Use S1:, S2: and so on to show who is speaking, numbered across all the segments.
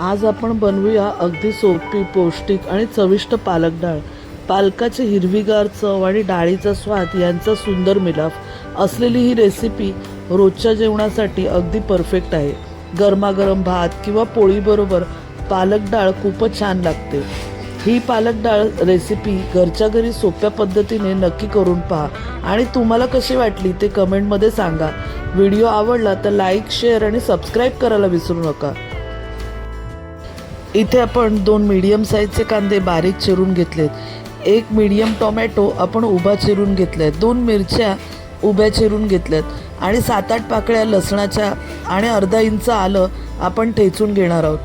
S1: आज आपण बनवूया अगदी सोपी, पौष्टिक आणि चविष्ट पालक डाळ. पालकाची हिरवीगार चव आणि डाळीचा स्वाद यांचा सुंदर मिलाफ असलेली ही रेसिपी रोजच्या जेवणासाठी अगदी परफेक्ट आहे. गरमागरम भात किंवा पोळीबरोबर पालक डाळ खूपच छान लागते. ही पालक डाळ रेसिपी घरच्या घरी सोप्या पद्धतीने नक्की करून पहा आणि तुम्हाला कशी वाटली ते कमेंटमध्ये सांगा. व्हिडिओ आवडला तर लाईक, शेअर आणि सबस्क्राईब करायला विसरू नका. इथे आपण 2 मीडियम साईजचे कांदे बारीक चिरून घेतलेत. 1 मीडियम टोमॅटो आपण उभा चिरून घेतलाय. 2 मिरच्या उभ्या चिरून घेतल्यात आणि 7-8 पाकळ्या लसणाच्या आणि अर्धा इंच आलं आपण ठेचून घेणार आहोत.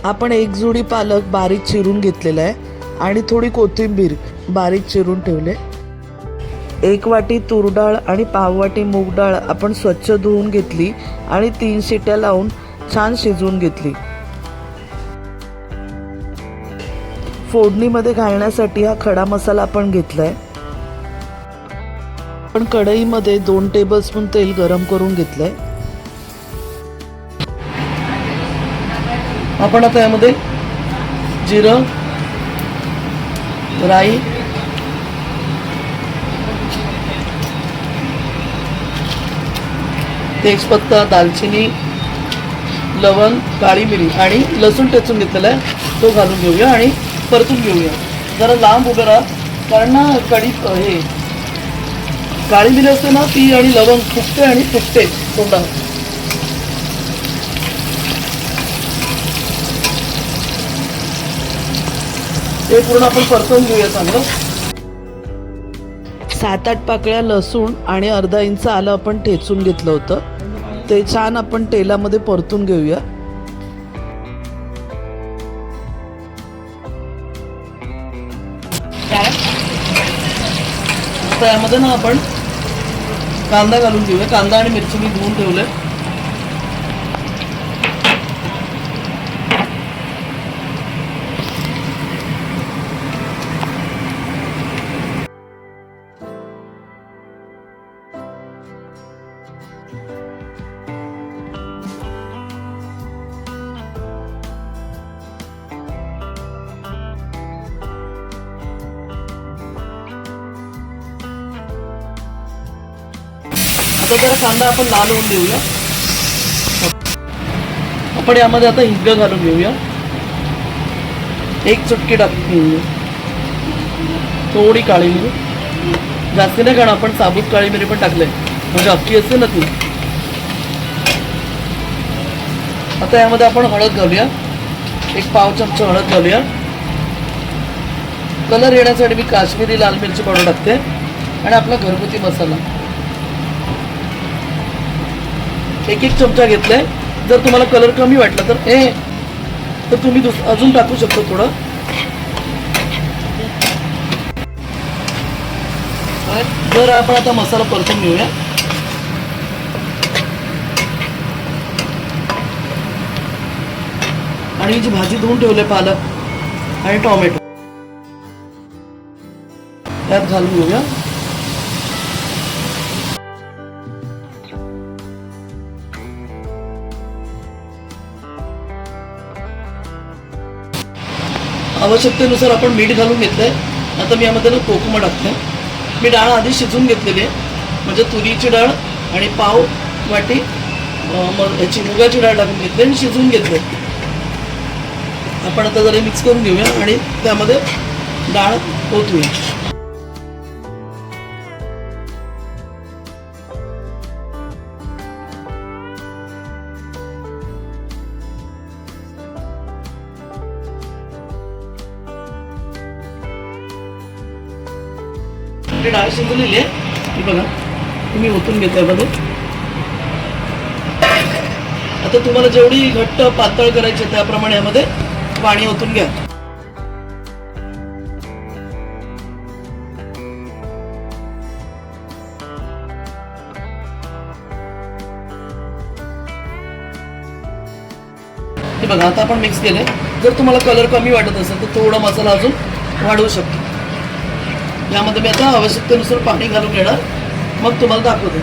S1: आपण 1 जुडी पालक बारीक चिरून घेतलेला आहे आणि थोडी कोथिंबीर बारीक चिरून ठेवले. 1 वाटी तूर डाळ आणि पाव वाटी मूग डाळ आपण स्वच्छ धुवून घेतली आणि 3 शिट्या लावून छान शिजवून घेतली. फोडणीमध्ये घालण्यासाठी हा खडा मसाला आपण घेतलाय. आपण कढईमध्ये 2 टेबलस्पून तेल गरम करून घेतलंय. आपण आता यामध्ये जिरं, राई, तेजपत्ता, दालचिनी, लवंग, काळी मिरी आणि लसूण ठेचून घेतलेला आहे तो घालून घेऊया आणि परतून घेऊया. जरा लांब उभे राहा कारण ना कढी हे काळी मिरी असते ना ती आणि लवंग फुगते आणि फुगते तोंडात. ते पूर्ण आपण परतून घेऊया चांगलं. 7-8 पाकळ्या लसूण आणि अर्धा इंच आलं आपण ठेचून घेतलं होतं ते छान आपण तेलामध्ये परतून घेऊया. त्यामध्ये ना आपण कांदा घालून घेऊया. कांदा आणि मिरची मी धुवून ठेवले. आता जरा कांदा आपण लाल होऊन देऊया. आपण यामध्ये आता हिंग घालून घेऊया. 1 चुटकी टाकून घेऊया. थोडी काळी मिरी, जास्ती नाही कारण आपण साबूत काळी मिरी पण टाकले म्हणजे अख्खी असते ना ती. आता यामध्ये आपण हळद घालूया. 1 पाव चमचा हळद घालूया. कलर येण्यासाठी मी काश्मीरी लाल मिरची पावडर टाकते आणि आपला घरगुती मसाला 1 चमचा घेतलाय. जर तुम्हाला कलर कमी वाटला तर तुम्ही अजून टाकू शकता थोडं. जर आपण आता मसाला परतून घेऊया. आणि ही जी भाजी धुवून ठेवले पालक आणि टोमॅटो त्यात घालून घेऊया. आवश्यकतेनुसार आपण मीठ घालून घेतलंय. आता मी यामध्ये ना कोकम टाकते. मी डाळ आधी शिजवून घेतलेली आहे म्हणजे तुरीची डाळ आणि पाव वाटी याची मुगाची डाळ टाकून घेतली आणि शिजवून घेतले. आपण आता जरा मिक्स करून घेऊया आणि त्यामध्ये डाळ ओतूया. डाळ शिजलेली आहे ही बघा. तुम्ही ओतून घेताय मध्ये. आता तुम्हाला जेवढी घट्ट पातळ करायची त्याप्रमाणे यामध्ये पाणी ओतून घ्या. हे बघा आता आपण मिक्स केले. जर तुम्हाला कलर कमी वाटत असेल तर थोडा मसाला अजून वाढवू शकतो. यामध्ये मी आता आवश्यकतेनुसार पाणी घालून घेणार मग तुम्हाला दाखवते.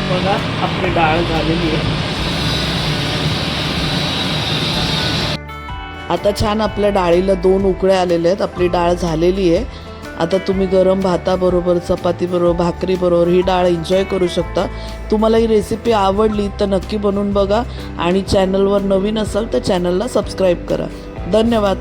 S1: बघा आपली डाळ झालेली आहे. आता छान आपल्या डाळीला 2 उकळ्या आलेल्या आहेत. आपली डाळ झालेली आहे. आता तुम्ही गरम भाताबरोबर, चपातीबरोबर, भाकरीबरोबर ही डाळ एन्जॉय करू शकता. तुम्हाला ही रेसिपी आवडली तर नक्की बनवून बघा आणि चॅनलवर नवीन असाल तर चॅनलला सबस्क्राईब करा. धन्यवाद.